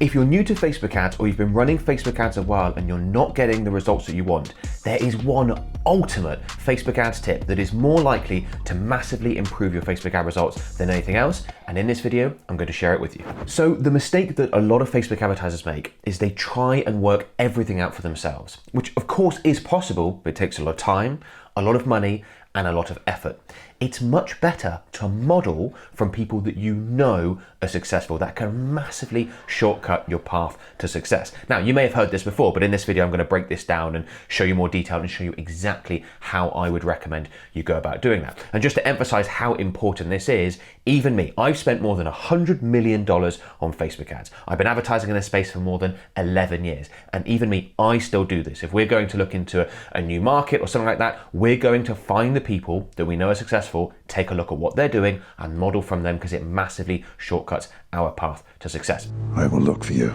If you're new to Facebook ads or you've been running Facebook ads a while and you're not getting the results that you want, there is one ultimate Facebook ads tip that is more likely to massively improve your Facebook ad results than anything else. And in this video, I'm going to share it with you. So the mistake that a lot of Facebook advertisers make is they try and work everything out for themselves, which of course is possible, but it takes a lot of time, a lot of money, and a lot of effort. It's much better to model from people that you know are successful, that can massively shortcut your path to success. Now, you may have heard this before, but in this video, I'm going to break this down and show you more detail and show you exactly how I would recommend you go about doing that. And just to emphasize how important this is, even me, I've spent more than $100 million on Facebook ads. I've been advertising in this space for more than 11 years. And even me, I still do this. If we're going to look into a new market or something like that, we're going to find the people that we know are successful, take a look at what they're doing and model from them, because it massively shortcuts our path to success. I will look for you.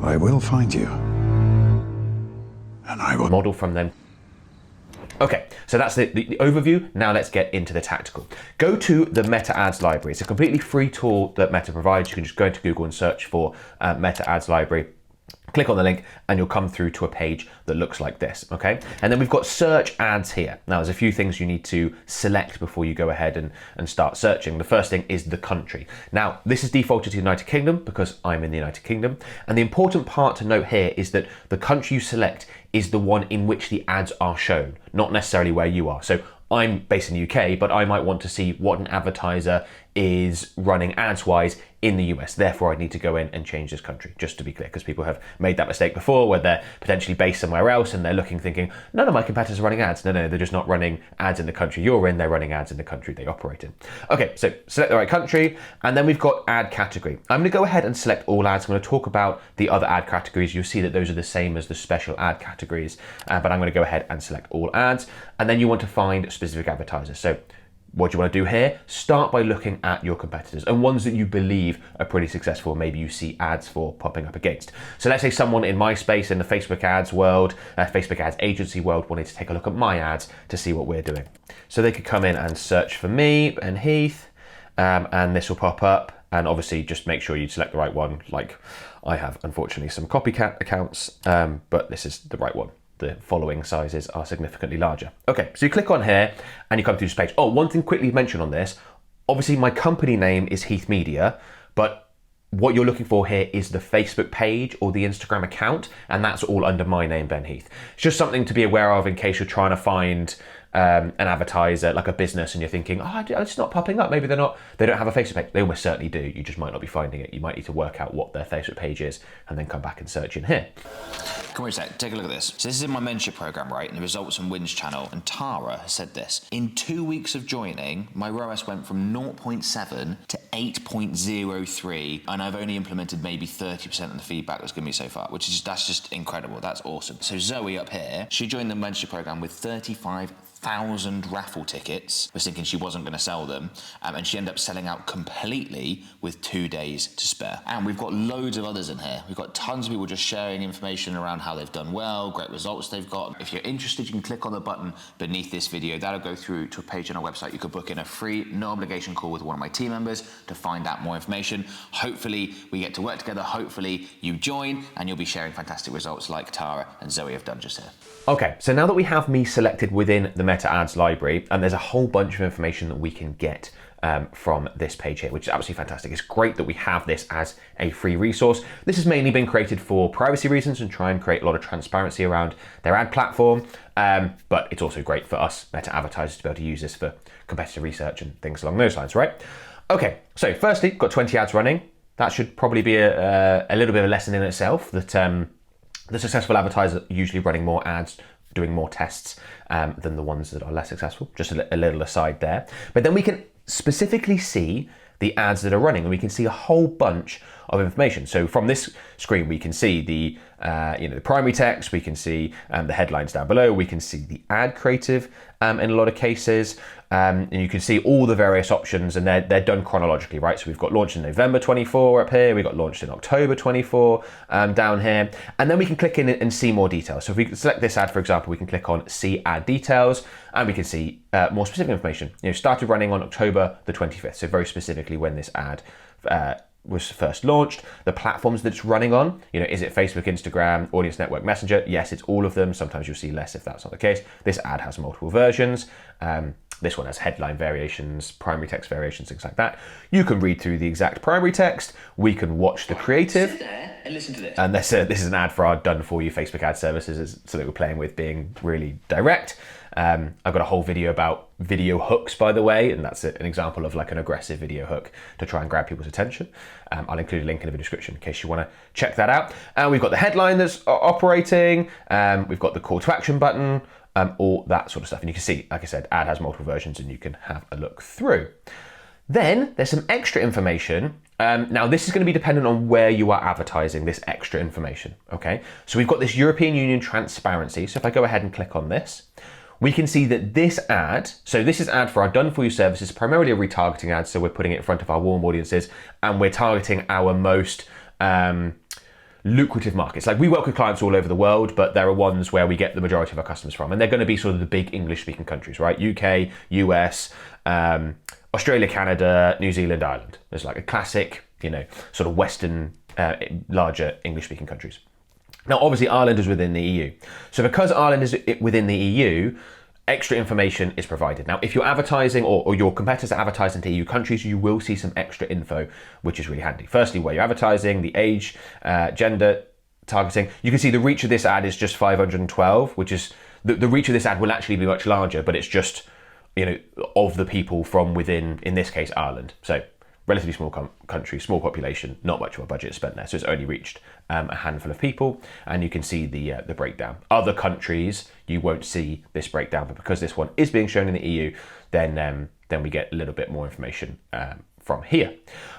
I will find you. And I will model from them. Okay, so that's the overview. Now let's get into the tactical. Go to the Meta Ads Library. It's a completely free tool that Meta provides. You can just go into Google and search for Meta Ads Library. Click on the link and you'll come through to a page that looks like this, okay? And then we've got search ads here. Now there's a few things you need to select before you go ahead and start searching. The first thing is the country. Now this is defaulted to the United Kingdom because I'm in the United Kingdom. And the important part to note here is that the country you select is the one in which the ads are shown, not necessarily where you are. So I'm based in the UK, but I might want to see what an advertiser is running ads-wise in the US. Therefore, I need to go in and change this country, just to be clear, because people have made that mistake before where they're potentially based somewhere else and they're looking, thinking, none of my competitors are running ads. No, they're just not running ads in the country you're in, they're running ads in the country they operate in. Okay, so select the right country, and then we've got ad category. I'm gonna go ahead and select all ads. I'm gonna talk about the other ad categories. You'll see that those are the same as the special ad categories, but I'm gonna go ahead and select all ads, and then you want to find specific advertisers. So what do you want to do here? Start by looking at your competitors and ones that you believe are pretty successful. Maybe you see ads for popping up against. So let's say someone in my space in the Facebook ads world, Facebook ads agency world, wanted to take a look at my ads to see what we're doing. So they could come in and search for me, Ben Heath, and this will pop up. And obviously just make sure you select the right one. Like I have, unfortunately, some copycat accounts, but this is the right one. The following sizes are significantly larger. Okay, so you click on here and you come through this page. Oh, one thing quickly to mention on this, obviously my company name is Heath Media, but what you're looking for here is the Facebook page or the Instagram account, and that's all under my name, Ben Heath. It's just something to be aware of in case you're trying to find an advertiser, like a business, and you're thinking, oh, it's not popping up. Maybe they don't have a Facebook page. They almost certainly do. You just might not be finding it. You might need to work out what their Facebook page is and then come back and search in here. Come here a sec, take a look at this. So this is in my mentorship program, right? In the results and wins channel. And Tara has said this. In 2 weeks of joining, my ROAS went from 0.7 to 8.03. And I've only implemented maybe 30% of the feedback that's given me so far, that's just incredible. That's awesome. So Zoe up here, she joined the mentorship program with 35,000 raffle tickets. Was thinking she wasn't going to sell them, and she ended up selling out completely with 2 days to spare. And we've got loads of others in here. We've got tons of people just sharing information around how they've done well, great results they've got. If you're interested, you can click on the button beneath this video. That'll go through to a page on our website. You could book in a free, no obligation call with one of my team members to find out more information. Hopefully we get to work together. Hopefully you join and you'll be sharing fantastic results like Tara and Zoe have done just here. Okay, so now that we have me selected within the Meta Ads library, and there's a whole bunch of information that we can get from this page here, which is absolutely fantastic. It's great that we have this as a free resource. This has mainly been created for privacy reasons and try and create a lot of transparency around their ad platform, but it's also great for us Meta advertisers to be able to use this for competitor research and things along those lines, right? Okay, so firstly, got 20 ads running. That should probably be a little bit of a lesson in itself, that the successful advertisers are usually running more ads, doing more tests than the ones that are less successful. Just a little aside there. But then we can specifically see the ads that are running, and we can see a whole bunch of information. So from this screen, we can see the primary text, we can see the headlines down below, we can see the ad creative in a lot of cases, and you can see all the various options, and they're done chronologically, right? So we've got launched in November 24 up here, we got launched in October 24 down here, and then we can click in and see more details. So if we select this ad, for example, we can click on see ad details, and we can see more specific information. Started running on October the 25th, so very specifically when this ad was first launched, the platforms that it's running on. You know, is it Facebook, Instagram, Audience Network, Messenger? Yes, it's all of them. Sometimes you'll see less if that's not the case. This ad has multiple versions. This one has headline variations, primary text variations, things like that. You can read through the exact primary text. We can watch the creative. Sit there and listen to this. And this is an ad for our done-for-you Facebook ad services. It's something we're playing with, being really direct. I've got a whole video about video hooks, by the way, and that's an example of like an aggressive video hook to try and grab people's attention. I'll include a link in the description in case you want to check that out. We've got the headline that's operating. We've got the call to action button. All that sort of stuff. And you can see, like I said, ad has multiple versions and you can have a look through. Then there's some extra information. Now this is going to be dependent on where you are advertising this extra information, okay? So we've got this European Union transparency. So if I go ahead and click on this, we can see that this ad, so this is ad for our done for you services, primarily a retargeting ad. So we're putting it in front of our warm audiences and we're targeting our most, lucrative markets. Like we work with clients all over the world, but there are ones where we get the majority of our customers from, and they're going to be sort of the big English speaking countries, right? UK, US, Australia, Canada, New Zealand, Ireland. There's like a classic, you know, sort of Western, larger English speaking countries. Now, obviously Ireland is within the EU. So because Ireland is within the EU, extra information is provided. Now, if you're advertising or your competitors are advertising to EU countries, you will see some extra info, which is really handy. Firstly, where you're advertising, the age, gender targeting. You can see the reach of this ad is just 512, which is, the reach of this ad will actually be much larger, but it's just, you know, of the people from within, in this case, Ireland. So relatively small country, small population, not much of a budget spent there. So it's only reached a handful of people, and you can see the breakdown. Other countries, you won't see this breakdown, but because this one is being shown in the EU, then we get a little bit more information from here.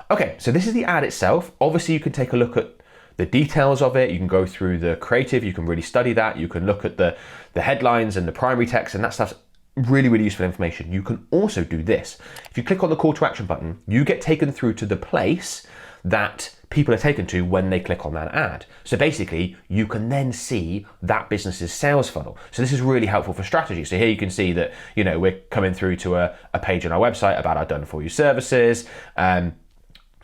Okay, so this is the ad itself. Obviously, you can take a look at the details of it. You can go through the creative. You can really study that. You can look at the headlines and the primary text, and that stuff's really, really useful information. You can also do this. If you click on the call to action button, you get taken through to the place that people are taken to when they click on that ad. So basically, you can then see that business's sales funnel. So this is really helpful for strategy. So here you can see that, you know, we're coming through to a page on our website about our done for you services.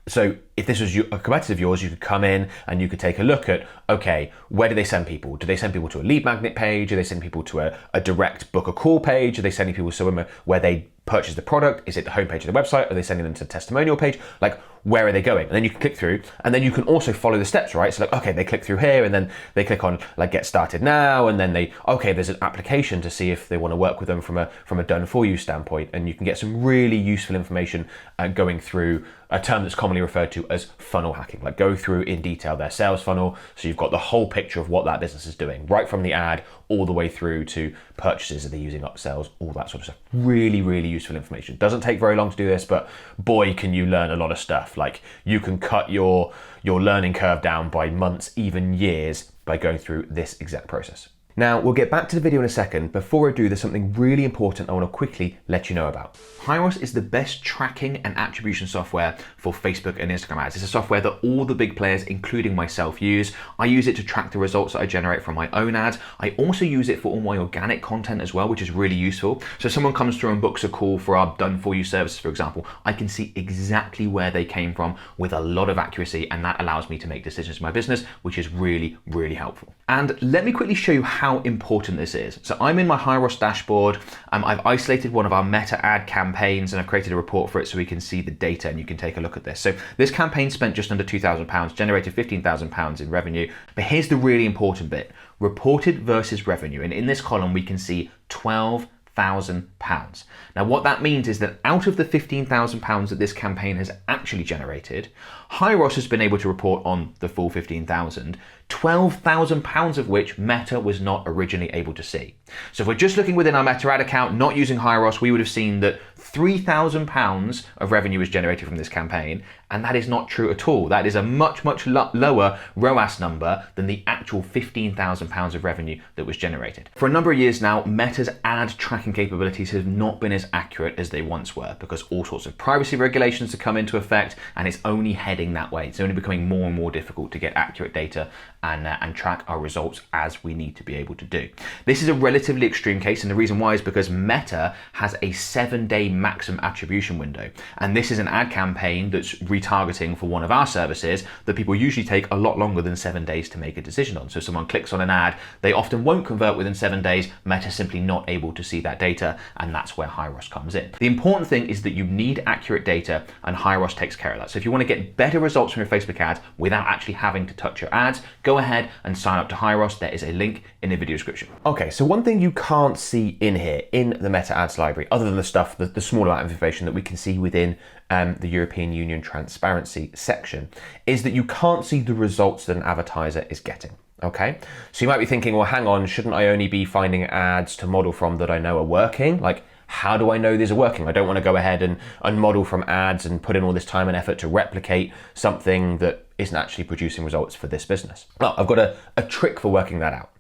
So if this was a competitor of yours, you could come in and you could take a look at, okay, where do they send people? Do they send people to a lead magnet page? Do they send people to a direct book a call page? Are they sending people somewhere where they purchase the product? Is it the homepage of the website? Are they sending them to the testimonial page? Like, where are they going? And then you can click through, and then you can also follow the steps, right? So like, okay, they click through here, and then they click on like get started now, and then there's an application to see if they want to work with them from a done for you standpoint, and you can get some really useful information going through a term that's commonly referred to as funnel hacking. Like go through in detail their sales funnel, so you've got the whole picture of what that business is doing, right from the ad all the way through to purchases. Are they using upsells? All that sort of stuff. Really, really useful information. Doesn't take very long to do this, but boy, can you learn a lot of stuff. Like you can cut your learning curve down by months, even years, by going through this exact process. Now, we'll get back to the video in a second. Before I do, there's something really important I want to quickly let you know about. Hyros is the best tracking and attribution software for Facebook and Instagram ads. It's a software that all the big players, including myself, use. I use it to track the results that I generate from my own ads. I also use it for all my organic content as well, which is really useful. So if someone comes through and books a call for our done for you services, for example, I can see exactly where they came from with a lot of accuracy, and that allows me to make decisions in my business, which is really, really helpful. And let me quickly show you how important this is. So I'm in my Hyros dashboard. I've isolated one of our meta ad campaigns and I've created a report for it so we can see the data and you can take a look at this. So this campaign spent just under £2,000, generated £15,000 in revenue. But here's the really important bit, reported versus revenue. And in this column, we can see £12,000. Now what that means is that out of the £15,000 that this campaign has actually generated, Hyros has been able to report on the full 15,000, £12,000 of which Meta was not originally able to see. So if we're just looking within our Meta ad account, not using Hyros, we would have seen that £3,000 of revenue was generated from this campaign, and that is not true at all. That is a much, much lower ROAS number than the actual £15,000 of revenue that was generated. For a number of years now, Meta's ad tracking capabilities have not been as accurate as they once were because all sorts of privacy regulations have come into effect, and it's only heading that way. It's only becoming more and more difficult to get accurate data and track our results as we need to be able to do. This is a relatively extreme case, and the reason why is because Meta has a 7-day maximum attribution window, and this is an ad campaign that's retargeting for one of our services that people usually take a lot longer than 7 days to make a decision on. So if someone clicks on an ad, they often won't convert within 7 days. Meta's simply not able to see that data, and that's where HiROS comes in. The important thing is that you need accurate data, and HiROS takes care of that. So if you want to get better results from your Facebook ads without actually having to touch your ads, go ahead and sign up to HiROS. There is a link in the video description. Okay, so one thing you can't see in here, in the Meta Ads library, other than the stuff, the small amount of information that we can see within the European Union transparency section, is that you can't see the results that an advertiser is getting. Okay, so you might be thinking, well, hang on, shouldn't I only be finding ads to model from that I know are working? Like, how do I know these are working? I don't want to go ahead and model from ads and put in all this time and effort to replicate something that isn't actually producing results for this business. Well, I've got a trick for working that out.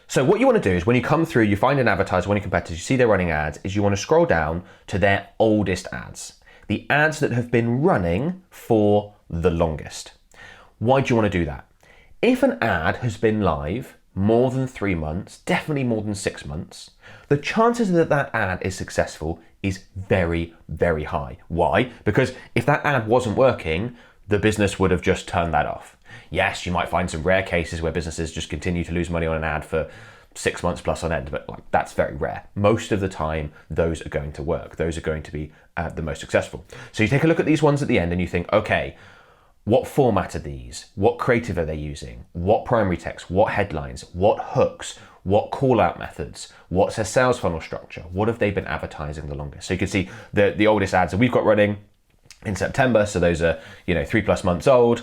So what you want to do is when you come through, you find an advertiser, one of your competitors, you see they're running ads, is you want to scroll down to their oldest ads, the ads that have been running for the longest. Why do you want to do that? If an ad has been live more than 3 months, definitely more than 6 months, the chances that that ad is successful is very, very high. Why? Because if that ad wasn't working, the business would have just turned that off. Yes, you might find some rare cases where businesses just continue to lose money on an ad for 6 months plus on end, but that's very rare. Most of the time, those are going to work. Those are going to be the most successful. So you take a look at these ones at the end and you think, okay, what format are these? What creative are they using? What primary text? What headlines? What hooks? What call out methods? What's their sales funnel structure? What have they been advertising the longest? So you can see the oldest ads that we've got running in September, so those are 3+ months old.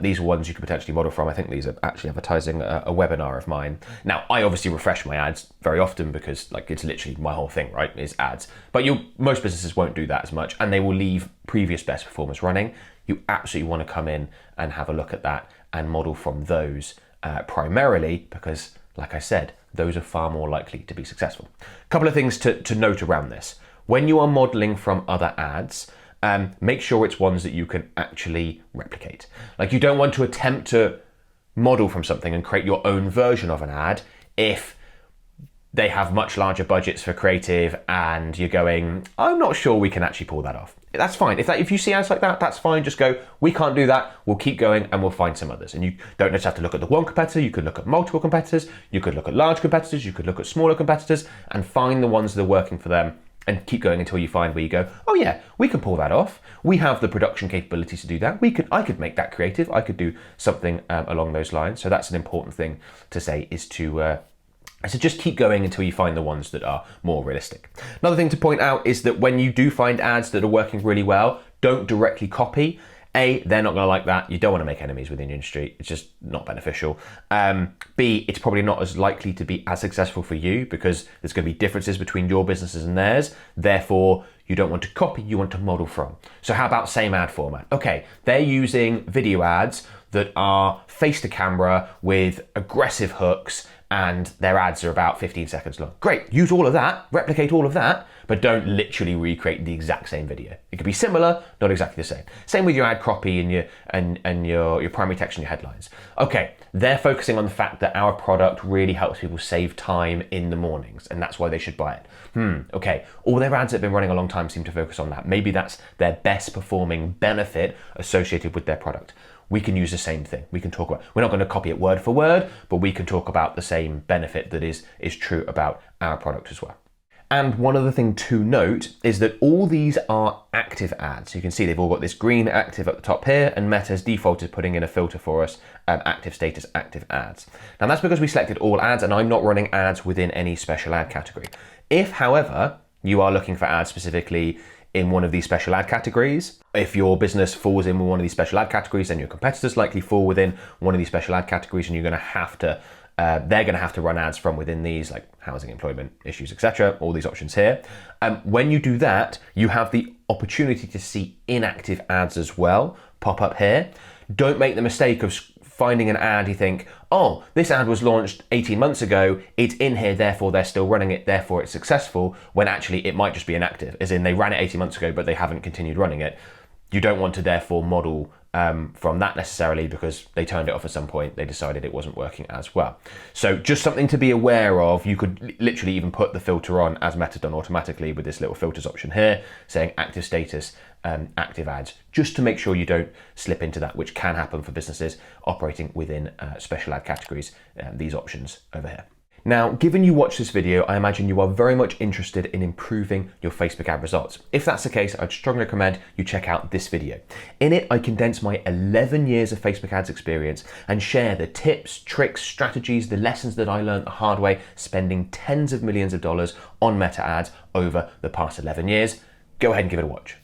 These are ones you could potentially model from. I think these are actually advertising a webinar of mine. Now, I obviously refresh my ads very often because it's literally my whole thing, right, is ads. But most businesses won't do that as much, and they will leave previous best performers running. You absolutely want to come in and have a look at that and model from those primarily because, like I said, those are far more likely to be successful. A couple of things to note around this. When you are modeling from other ads, make sure it's ones that you can actually replicate. Like, you don't want to attempt to model from something and create your own version of an ad if they have much larger budgets for creative and you're going, I'm not sure we can actually pull that off. That's fine. If you see ads like that, that's fine. Just go, we can't do that. We'll keep going and we'll find some others. And you don't just have to look at the one competitor. You could look at multiple competitors. You could look at large competitors. You could look at smaller competitors and find the ones that are working for them and keep going until you find where you go, oh yeah, we can pull that off. We have the production capabilities to do that. I could make that creative. I could do something along those lines. So that's an important thing to say, is to just keep going until you find the ones that are more realistic. Another thing to point out is that when you do find ads that are working really well, don't directly copy. A, they're not going to like that. You don't want to make enemies within your industry. It's just not beneficial. B, it's probably not as likely to be as successful for you because there's going to be differences between your businesses and theirs. Therefore, you don't want to copy, you want to model from. So how about same ad format? Okay, they're using video ads that are face to camera with aggressive hooks and their ads are about 15 seconds long. Great, use all of that, replicate all of that, but don't literally recreate the exact same video. It could be similar, not exactly the same. Same with your ad copy and your primary text and your headlines. Okay, they're focusing on the fact that our product really helps people save time in the mornings, and that's why they should buy it. Okay, all their ads that have been running a long time seem to focus on that. Maybe that's their best performing benefit associated with their product. We can use the same thing. We can talk about, we're not going to copy it word for word, but we can talk about the same benefit that is true about our product as well. And one other thing to note is that all these are active ads. You can see they've all got this green active at the top here, and Meta's defaulted putting in a filter for us, active status, active ads. Now that's because we selected all ads and I'm not running ads within any special ad category. If, however, you are looking for ads specifically in one of these special ad categories, if your business falls in with one of these special ad categories, then your competitors likely fall within one of these special ad categories, and you're going to have to they're going to have to run ads from within these, like housing, employment, issues, etc. All these options here. When you do that, you have the opportunity to see inactive ads as well pop up here. Don't make the mistake of finding an ad, you think, oh, this ad was launched 18 months ago, it's in here, therefore they're still running it, therefore it's successful, when actually it might just be inactive, as in they ran it 18 months ago, but they haven't continued running it. You don't want to therefore model from that necessarily, because they turned it off at some point. They decided it wasn't working as well. So just something to be aware of. You could literally even put the filter on as Meta's done automatically with this little filters option here saying active status, active ads, just to make sure you don't slip into that, which can happen for businesses operating within special ad categories, these options over here. Now, given you watched this video, I imagine you are very much interested in improving your Facebook ad results. If that's the case, I'd strongly recommend you check out this video. In it, I condense my 11 years of Facebook ads experience and share the tips, tricks, strategies, the lessons that I learned the hard way, spending tens of millions of dollars on Meta ads over the past 11 years. Go ahead and give it a watch.